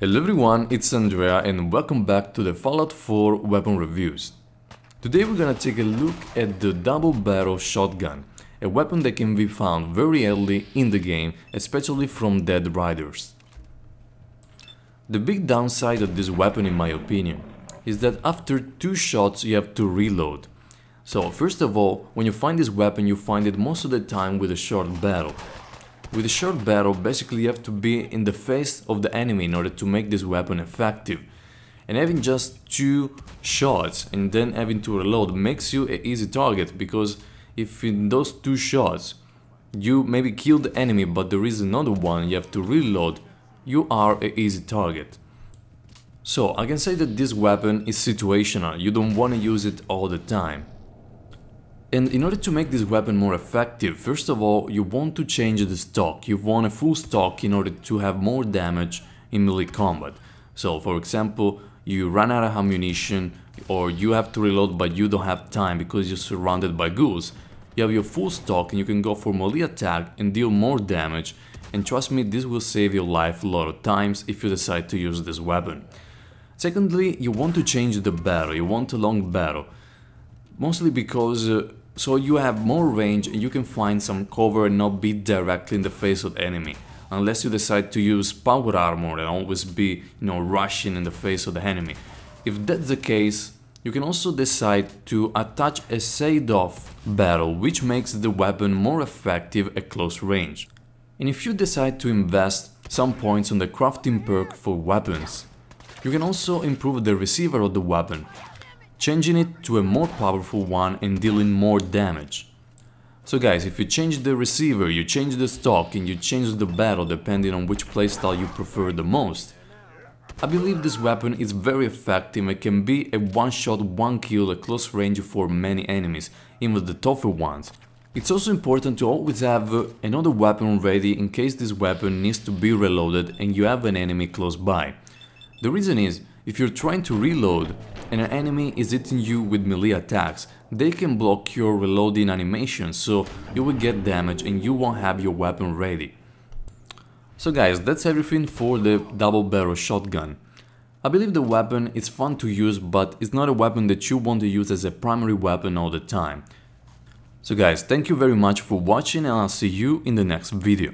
Hello everyone, it's Andrea and welcome back to the Fallout 4 weapon reviews. Today we're gonna take a look at the double barrel shotgun, a weapon that can be found very early in the game, especially from dead riders. The big downside of this weapon, in my opinion, is that after 2 shots you have to reload. So first of all, when you find this weapon you find it most of the time with a short barrel. With a short barrel, basically you have to be in the face of the enemy in order to make this weapon effective. And having just 2 shots and then having to reload makes you an easy target, because if in those 2 shots you maybe kill the enemy but there is another one you have to reload, you are an easy target. So I can say that this weapon is situational, you don't want to use it all the time. And in order to make this weapon more effective, first of all, you want to change the stock. You want a full stock in order to have more damage in melee combat. So, for example, you run out of ammunition or you have to reload but you don't have time because you're surrounded by ghouls. You have your full stock and you can go for melee attack and deal more damage. And trust me, this will save your life a lot of times if you decide to use this weapon. Secondly, you want to change the barrel. You want a long barrel. Mostly because so you have more range and you can find some cover and not be directly in the face of the enemy. Unless you decide to use power armor and always be, rushing in the face of the enemy. If that's the case, you can also decide to attach a sawed-off barrel, which makes the weapon more effective at close range. And if you decide to invest some points on the crafting perk for weapons, you can also improve the receiver of the weapon, changing it to a more powerful one and dealing more damage. So guys, if you change the receiver, you change the stock and you change the barrel depending on which playstyle you prefer the most, I believe this weapon is very effective and can be a one-shot, one-kill at close range for many enemies, even the tougher ones. It's also important to always have another weapon ready in case this weapon needs to be reloaded and you have an enemy close by. The reason is, if you're trying to reload and an enemy is hitting you with melee attacks, they can block your reloading animation, so you will get damage and you won't have your weapon ready. So guys, that's everything for the double barrel shotgun. I believe the weapon is fun to use, but it's not a weapon that you want to use as a primary weapon all the time. So guys, thank you very much for watching and I'll see you in the next video.